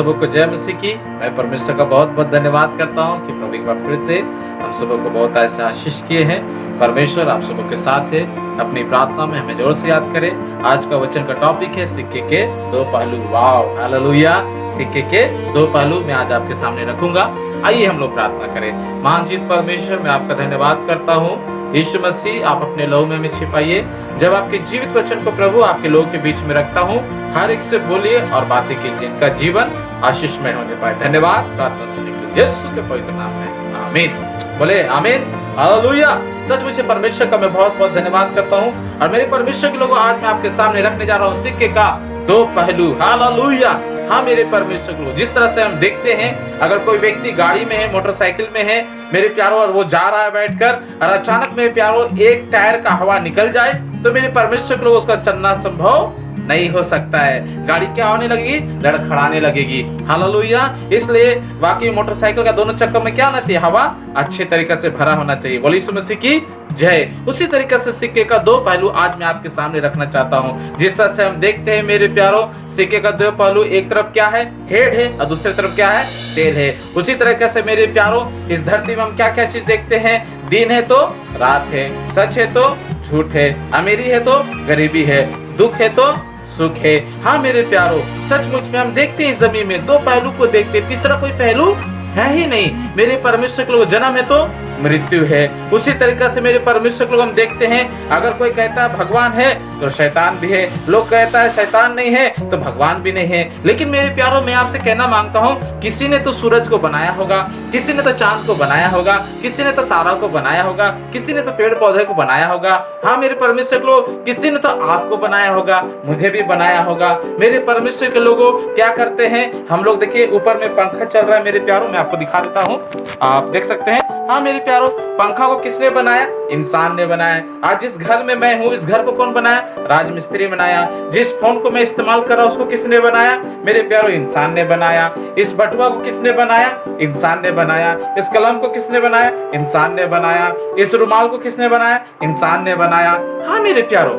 सबों को जय मसीह की। मैं परमेश्वर का बहुत बहुत धन्यवाद करता हूँ कि प्रभु एक बार फिर से हम सबों को बहुत ऐसे आशीष किए हैं। परमेश्वर आप सबों के साथ है। अपनी प्रार्थना में हमें जोर से याद करें। आज का वचन का टॉपिक है सिक्के के दो पहलू। वाव, हालेलुया। सिक्के के दो पहलू मैं आज आपके सामने रखूंगा। आइए हम लोग प्रार्थना करें। महान जीत परमेश्वर, मैं आपका धन्यवाद करता हूँ। यीशु मसीह, आप अपने लहू में छिपाइए। जब आपके जीवित वचन को प्रभु आपके लोगों के बीच में रखता हूँ, हर एक से बोलिए और बातें कीजिए। इनका जीवन आशीषमय होने पाए। धन्यवाद। प्रार्थना सुनने के लिए यीशु के पवित्र नाम में आमीन। बोले आमीन, हालेलुया। सचमुच से परमेश्वर का मैं बहुत बहुत धन्यवाद करता हूँ। और मेरे परमेश्वर के लोगों, आज मैं आपके सामने रखने जा रहा हूँ सिक्के का दो पहलू। हालेलुया। हाँ मेरे परमेश्वर को, जिस तरह से हम देखते हैं, अगर कोई व्यक्ति गाड़ी में है, मोटरसाइकिल में है मेरे प्यारों, और वो जा रहा है बैठकर, और अचानक मेरे प्यारों एक टायर का हवा निकल जाए, तो मेरे परमेश्वर के लोग उसका चलना संभव नहीं हो सकता है। गाड़ी क्या होने लगेगी? लड़खड़ाने लगेगी। हालेलुया। इसलिए वाकई मोटरसाइकिल का दोनों चक्कर में क्या होना चाहिए? हवा अच्छे तरीके से भरा होना चाहिए। बोलिए यीशु मसीह की जय। उसी तरीके से सिक्के का दो पहलू आज मैं आपके सामने रखना चाहता हूँ। जिस तरह से हम देखते हैं मेरे प्यारों, सिक्के का दो पहलू, एक तरफ क्या है? हेड है, और दूसरी तरफ क्या है? टेल है। उसी तरीके से मेरे प्यारों, इस धरती में हम क्या क्या चीज देखते हैं? दिन है तो रात है, सच है तो झूठ है, अमीरी है तो गरीबी है, दुख है तो सुख है। हाँ मेरे प्यारों, सचमुच में हम देखते हैं इस जमीन में दो पहलू को देखते, तीसरा कोई पहलू है ही नहीं। मेरे परमेश्वर के लोग, जन्म है तो मृत्यु है। उसी तरीके से मेरे परमेश्वर के लोग हम देखते हैं, अगर कोई कहता है भगवान है तो शैतान भी है, लोग कहता है शैतान नहीं है तो भगवान भी नहीं है। लेकिन मेरे प्यारों, मैं आपसे कहना मांगता हूँ, किसी ने तो सूरज को बनाया होगा, किसी ने तो चांद को बनाया होगा, किसी ने तो तारा को बनाया होगा, किसी ने तो पेड़ पौधे को बनाया होगा। हाँ मेरे परमेश्वर के लोग, किसी ने तो आपको बनाया होगा, मुझे भी बनाया होगा। मेरे परमेश्वर के लोगों क्या करते हैं हम लोग? देखिए ऊपर में पंखा चल रहा है मेरे प्यारों, मैं आपको दिखा देता हूँ, आप देख सकते हैं। हाँ मेरे प्यारों, पंखा को किसने बनाया? इंसान ने बनाया। आज जिस घर में मैं हूँ, इस घर को कौन बनाया? राजमिस्त्री बनाया। जिस फोन को मैं इस्तेमाल कर रहा हूँ, उसको किसने बनाया? मेरे प्यारों, इंसान ने बनाया। इस बटुआ को किसने बनाया? इंसान ने बनाया। इस कलम को किसने बनाया? इंसान ने बनाया। इस रुमाल को किसने बनाया? इंसान ने बनाया। हाँ मेरे प्यारों,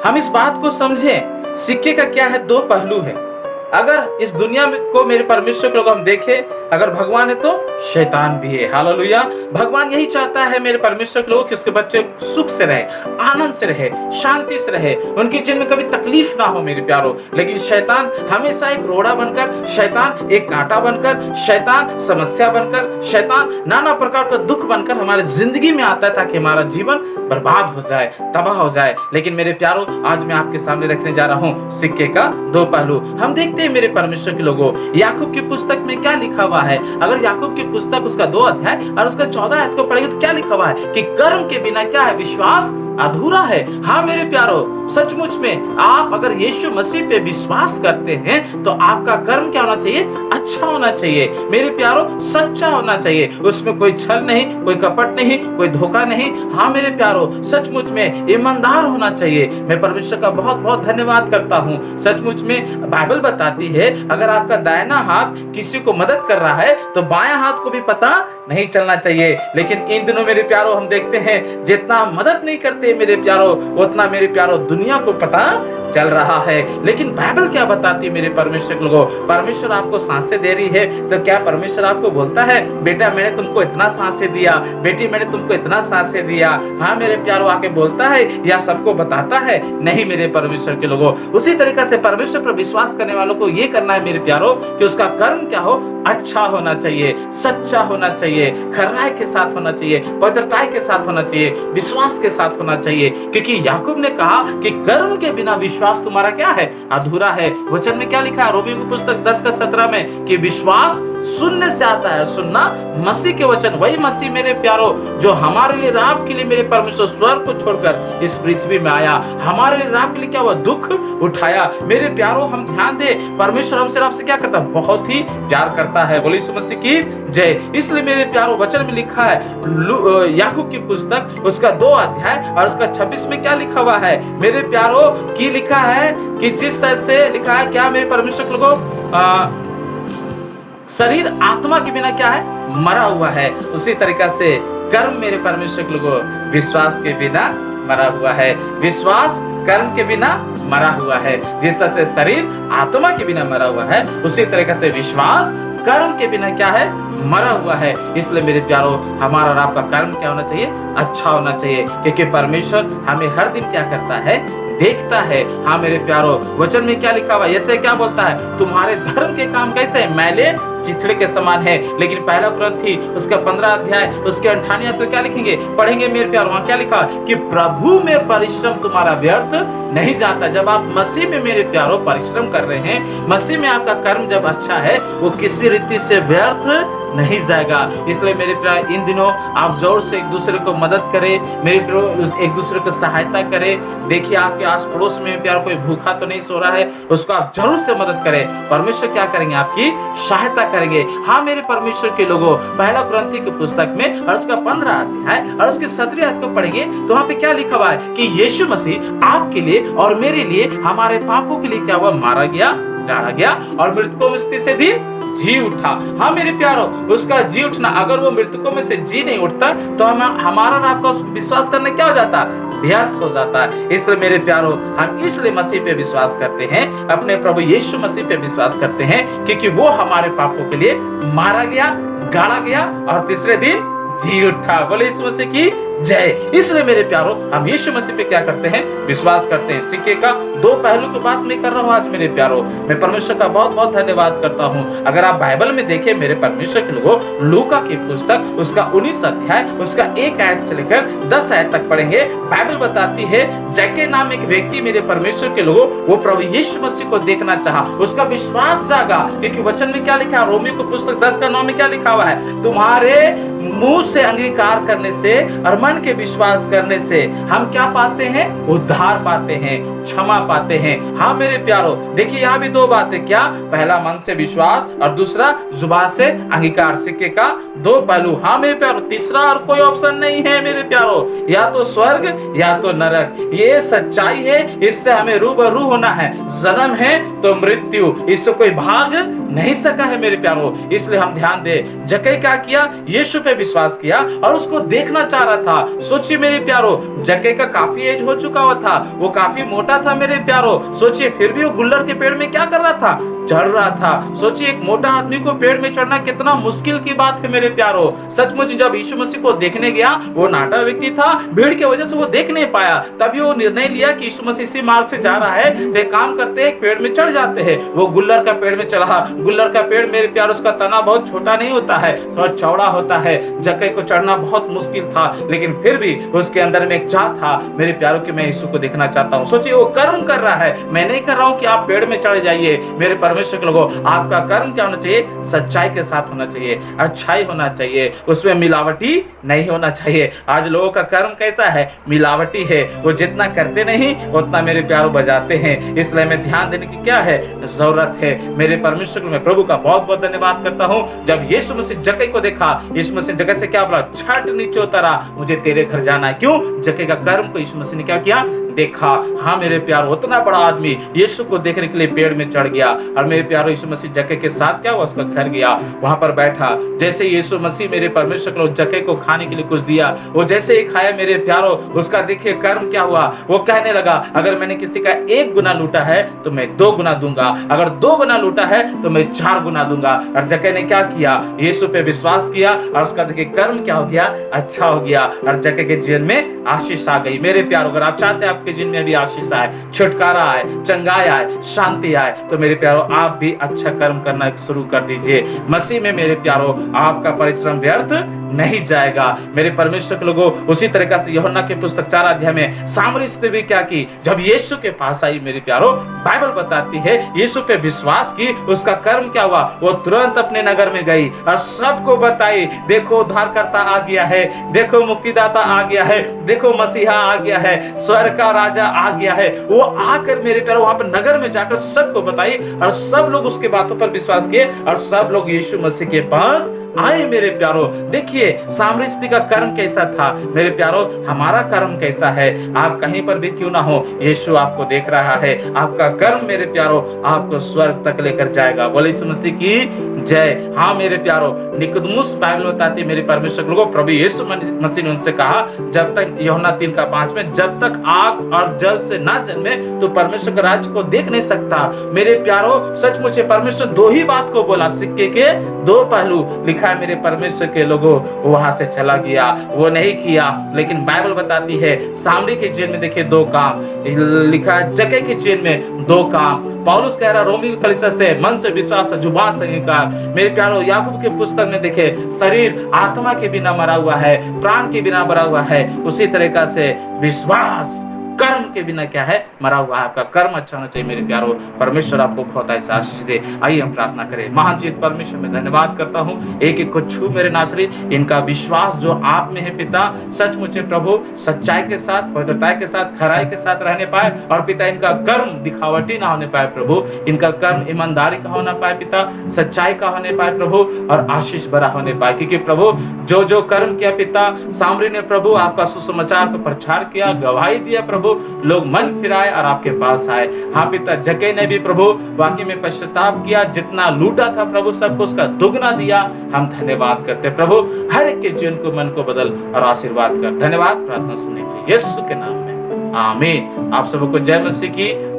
हम इस बात को समझें, सिक्के का क्या है? दो पहलू है। अगर इस दुनिया में को मेरे परमेश्वर के लोग हम देखें, अगर भगवान है तो शैतान भी है। हालेलुया। भगवान यही चाहता है मेरे परमेश्वर के लोग कि उसके बच्चे सुख से रहे, आनंद से रहे, शांति से रहे, उनकी जीवन में कभी तकलीफ ना हो मेरे प्यारों। लेकिन शैतान हमेशा एक रोड़ा बनकर, शैतान एक कांटा बनकर, शैतान समस्या बनकर, शैतान नाना प्रकार का दुख बनकर हमारे जिंदगी में आता है, ताकि हमारा जीवन बर्बाद हो जाए, तबाह हो जाए। लेकिन मेरे प्यारों, आज मैं आपके सामने रखने जा रहा हूँ सिक्के का दो पहलू। हम देखते हैं मेरे परमेश्वर के लोगों, याकूब की पुस्तक में क्या लिखा हुआ है? अगर याकूब की पुस्तक उसका 2 अध्याय और उसका 14 अध्याय को पढ़ेंगे तो क्या लिखा हुआ है? कि कर्म के बिना क्या है? विश्वास अधूरा है। हाँ मेरे प्यारों, सचमुच में आप अगर यीशु मसीह पे विश्वास करते हैं तो आपका कर्म क्या होना चाहिए? अच्छा होना चाहिए मेरे प्यारों, सच्चा होना चाहिए। उसमें कोई छल नहीं, कोई कपट नहीं, कोई धोखा नहीं। हाँ मेरे प्यारों, सचमुच में ईमानदार होना चाहिए। मैं परमेश्वर का बहुत बहुत धन्यवाद करता हूँ। सचमुच में बाइबल बताती है, अगर आपका दाहिना हाथ किसी को मदद कर रहा है तो बायां हाथ को भी पता नहीं चलना चाहिए। लेकिन इन दिनों मेरे प्यारों हम देखते हैं, जितना मदद नहीं करते मेरे प्यारों, उतना मेरे प्यारों दुनिया को पता चल रहा है। लेकिन बाइबल क्या बताती है मेरे परमेश्वर के लोगों? परमेश्वर आपको सांसें दे रही है तो क्या परमेश्वर आपको बोलता है, बेटा मैंने तुमको इतना सांसें दिया, बेटी मैंने तुमको इतना सांसें दिया? हाँ मेरे प्यारों, आके बोलता है या सबको बताता है? नहीं मेरे परमेश्वर के लोगों। उसी तरीके से परमेश्वर पर विश्वास करने वालों को ये करना है मेरे प्यारों, कि उसका कर्म क्या हो? अच्छा होना चाहिए, सच्चा होना चाहिए, खराई के साथ होना चाहिए, पवित्रता के साथ होना चाहिए, विश्वास के साथ होना चाहिए। क्योंकि याकूब ने कहा कि कर्म के बिना विश्वास तुम्हारा क्या है? अधूरा है। वचन में क्या लिखा है? रोमी की पुस्तक 10:17 में कि विश्वास सुनने से आता है, सुनना मसीह के वचन। वही मसीह मेरे प्यारों जो हमारे लिए, राह के लिए मेरे परमेश्वर स्वर्ग को छोड़कर इस पृथ्वी में आया, हमारे लिए राह के लिए क्या हुआ? दुख उठाया। मेरे प्यारों, हम ध्यान दे, परमेश्वर हमसे आपसे क्या करता है? बहुत ही प्यार करता है। बोलिए यीशु मसीह की जय। इसलिए मेरे प्यारों, वचन में लिखा है याकूब की पुस्तक उसका 2 अध्याय और उसका 26 में क्या लिखा हुआ है मेरे प्यारों? की लिखा है कि जिस तरह से लिखा है, क्या मेरे परमेश्वर के लोगों, शरीर आत्मा के बिना क्या है? मरा हुआ है। उसी तरीका से कर्म मेरे परमेश्वर के लोगों विश्वास के बिना मरा हुआ है। विश्वास कर्म के बिना मरा हुआ है। जिस तरह से शरीर आत्मा के बिना मरा हुआ है, उसी तरीके से विश्वास कर्म के बिना क्या है, मरा हुआ है। इसलिए मेरे प्यारो, हमारा और आपका कर्म क्या होना चाहिए, अच्छा होना चाहिए, क्योंकि परमेश्वर हमें हर दिन क्या करता है, देखता है। हाँ मेरे प्यारो, वचन में क्या लिखा हुआ है, ऐसे क्या बोलता है, तुम्हारे धर्म के काम कैसे है, मैले चिथड़े के समान है। लेकिन पहला कुरिन्थी उसका 15 अध्याय उसके 58 तो क्या लिखेंगे, पढ़ेंगे मेरे प्यारो, वहां क्या लिखा कि प्रभु में परिश्रम तुम्हारा व्यर्थ नहीं जाता। जब आप मसीह में मेरे प्यारो परिश्रम कर रहे हैं, मसीह में आपका कर्म जब अच्छा है, वो किसी रीति से व्यर्थ नहीं जाएगा। इसलिए मेरे प्यार, इन दिनों आप जोर से एक दूसरे को मदद करें, मेरे प्यार एक दूसरे को सहायता करें। देखिए आपके आस पड़ोस में प्यार कोई भूखा तो नहीं सो रहा है, उसको आप जरूर से मदद करें। परमेश्वर क्या करेंगे, आपकी सहायता करेंगे। हाँ मेरे परमेश्वर के लोगों, पहला कुरिन्थी की पुस्तक में और उसका 15 अध्याय और उसके 17 अध्याय को पढ़ेंगे तो वहाँ पे क्या लिखा हुआ है कि यीशु मसीह आपके लिए और मेरे लिए, हमारे पापों के लिए क्या हुआ, मारा गया, गाड़ा गया और मृतकों में से तीसरे दिन जी उठा। हाँ मेरे प्यारो, उसका जी उठना, अगर वो मृतकों में से जी नहीं उठता तो हमारा और आपका उस विश्वास करने क्या हो जाता, व्यर्थ हो जाता है। इसलिए मेरे प्यारो, हम इसलिए मसीह पे विश्वास करते हैं, अपने प्रभु यीशु मसीह पे विश्वास करते हैं, क्योंकि वो हमारे पापों के लिए मारा गया, गाड़ा गया और तीसरे दिन जी उठा। बोले यीशु मसीह की जय। इसलिए मेरे प्यारो, हम यीशु मसीह पे क्या करते हैं, विश्वास करते हैं। सिक्के का दो पहलू की बात मैं कर रहा हूँ आज मेरे प्यारो। मैं परमेश्वर का बहुत बहुत धन्यवाद करता हूँ। अगर आप बाइबल में देखें मेरे परमेश्वर के लोगों, लूका की पुस्तक उसका 19 अध्याय उसका 1 आयत से लेकर 10 आयत तक पढ़ेंगे। बाइबल बताती है जक्के नाम एक व्यक्ति मेरे परमेश्वर के लोगों, वो प्रभु यीशु मसीह को देखना चाहा, उसका विश्वास जागा, क्योंकि वचन में क्या लिखा है, रोमी को पुस्तक 10 का 9 में क्या लिखा हुआ है, तुम्हारे मुंह से अंगीकार करने से और मन के विश्वास करने से हम क्या पाते हैं, उद्धार पाते हैं, क्षमा पाते हैं। हाँ मेरे प्यारो, देखिए यहाँ भी दो बातें, क्या, पहला मन से विश्वास और दूसरा जुबान से अंगीकार। सिक्के का दो पहलू। हाँ मेरे प्यारो, तीसरा और कोई ऑप्शन नहीं है मेरे प्यारो, या तो स्वर्ग या तो नरक। ये सच्चाई है, इससे हमें रूबरू होना है। जन्म है तो मृत्यु, इससे कोई भाग नहीं सका है मेरे प्यारो। इसलिए हम ध्यान दे, जक्कई क्या किया, यीशु पे विश्वास किया और उसको देखना चाह रहा था। सोचिए मेरे प्यारो, जक्कई का काफी एज हो चुका हुआ था, वो काफी मोटा था मेरे प्यारो। सोचिए फिर भी वो गुल्लर के पेड़ में क्या कर रहा था, चढ़ रहा था। सोचिए एक मोटा आदमी को पेड़ में चढ़ना कितना मुश्किल की बात है मेरे प्यारो। सचमुच जब यीशु मसीह को देखने गया, वो नाटा व्यक्ति था, भीड़ की वजह से वो देख नहीं पाया। तभी वो निर्णय लिया कि यीशु मसीह इसी मार्ग से जा रहा है, तो एक काम करते हैं, एक पेड़ में चढ़ जाते हैं। वो गुल्लर का पेड़ में चढ़ा। गुल्लर का पेड़ मेरे प्यारो, उसका तना बहुत छोटा नहीं होता है, थोड़ा चौड़ा होता है। जक्कई को चढ़ना बहुत मुश्किल था, लेकिन फिर भी उसके अंदर में एक चाह था मेरे प्यारो कि मैं यीशु को देखना चाहता हूँ। सोचिए वो कर्म कर रहा है, मैं नहीं कर रहा हूँ कि आप पेड़ में चढ़ जाइए। मेरे परमेश्वर के लोगों, आपका कर्म क्या होना चाहिए, सच्चाई के साथ होना चाहिए, अच्छाई होना चाहिए, उसमें मिलावटी नहीं होना चाहिए। आज लोगों का कर्म कैसा है, मिलावटी है। वो जितना करते नहीं उतना मेरे प्यारो बजाते हैं। इसलिए मैं ध्यान देने की क्या है, जरूरत है। मेरे परमेश्वर को मैं प्रभु का बहुत बहुत धन्यवाद करता हूँ। जब यीशु मसीह जक्कई को देखा, यीशु मसीह जगह से क्या बोला, छट नीचे उतरा, मुझे तेरे घर जाना है। क्यों, जक्कई का कर्म को यीशु मसीह ने क्या किया, देखा। हाँ मेरे प्यारो, उतना बड़ा आदमी यीशु को देखने के लिए पेड़ में चढ़ गया। और मेरे प्यारो, यीशु मसीह जक्कई के साथ क्या हुआ, उसका घर गया, वहां पर बैठा। जैसे यीशु मसीह मेरे परमेश्वर को जक्कई को खाने के लिए कुछ दिया, वो जैसे ही खाया मेरे प्यारो, उसका देखिए कर्म क्या हुआ। वो कहने लगा, अगर मैंने किसी का 1 गुना लूटा है तो मैं 2 गुना दूंगा, अगर 2 गुना लूटा है तो मैं 4 गुना दूंगा। और जक्कई ने क्या किया, यीशु पे विश्वास किया और उसका देखिए कर्म क्या हो गया, अच्छा हो गया। और जक्कई के जीवन में आशीष आ गई। मेरे प्यारो, अगर आप चाहते हैं आपके जीवन में भी आशीष आए, छुटकारा आए, चंगाई आए, शांति आए, तो मेरे प्यारो आप भी अच्छा कर्म करना शुरू कर दीजिए। मसीह में मेरे प्यारो आपका परिश्रम व्यर्थ नहीं जाएगा। मेरे परमेश्वर के लोगों, उसी तरीके से यूहन्ना की पुस्तक 4 अध्याय में सामरी स्त्री भी क्या की, जब यीशु के पास आई मेरे प्यारो, बाइबल बताती है यीशु पे विश्वास की, उसका कर्म क्या हुआ, वो तुरंत अपने नगर में गई और सबको बताई, देखो उद्धारकर्ता आ गया है, देखो मुक्तिदाता आ गया है, देखो मसीहा आ गया है, स्वर्ग का राजा आ गया है। वो आकर मेरे प्यारो वहां पर नगर में जाकर सबको बताई और सब लोग उसके बातों पर विश्वास किए और सब लोग यीशु मसीह के पास आए मेरे प्यारो। देखिए सामरी स्त्री का कर्म कैसा था मेरे प्यारो, हमारा कर्म कैसा है। आप कहीं पर भी क्यों ना हो, यीशु आपको देख रहा है। आपका कर्म मेरे प्यारो आपको स्वर्ग तक लेकर जाएगा। बोले यीशु मसीह की जय। हाँ मेरे प्यारो, निकोदेमुस बाइबल बताती है मेरे परमेश्वर के लोगों, प्रभु यीशु मसीह ने उनसे कहा, जब तक यूहन्ना 3:5 में, जब तक आग और जल से ना जन्मे तो परमेश्वर के राज्य को देख नहीं सकता। मेरे प्यारो सचमुच परमेश्वर दो ही बात को बोला, सिक्के के दो पहलू। लिखा है मेरे परमेश्वर के लोगों वहां से चला गया, वो नहीं किया। लेकिन बाइबल बताती है सामरी के जेल में देखिए 2 काम लिखा है, जक्कई के जेल में 2 काम। पौलुस कह रहा रोमी की कलीसिया से, मन से विश्वास, जुबान से इंकार। मेरे प्यारो याकूब के पुस्तक में देखे, शरीर आत्मा के बिना मरा हुआ है, प्राण के बिना मरा हुआ है, उसी तरीका से विश्वास कर्म के बिना क्या है, मरा हुआ है। आपका कर्म अच्छा होना चाहिए मेरे प्यारो। परमेश्वर आपको बहुत ऐसा आशीष दे। आइए हम प्रार्थना करें। महान जीत परमेश्वर में धन्यवाद करता हूँ, एक एक को छू मेरे नासरी, इनका विश्वास जो आप में है पिता, सचमुच प्रभु सच्चाई के साथ, पवित्रता के साथ, खराई के साथ रहने पाए। और पिता इनका कर्म दिखावटी ना होने पाए प्रभु, इनका कर्म ईमानदारी का होना पाए पिता, सच्चाई का होने पाए प्रभु, और आशीष भरा होने पाए। क्योंकि प्रभु जो जो कर्म किया पिता, सामरी ने प्रभु आपका सुसमाचार का प्रचार किया, गवाही दिया प्रभु, लोग मन फिराए और आपके पास आए। हाँ पिता, जक्कई ने भी प्रभु वाकई में पश्चाताप किया, जितना लूटा था प्रभु सबको उसका दुगना दिया। हम धन्यवाद करते प्रभु, हर एक के जीवन को, मन को बदल और आशीर्वाद कर। धन्यवाद प्रार्थना सुनने के लिए यीशु के नाम में, आमीन। आप सबको जय मसीह की।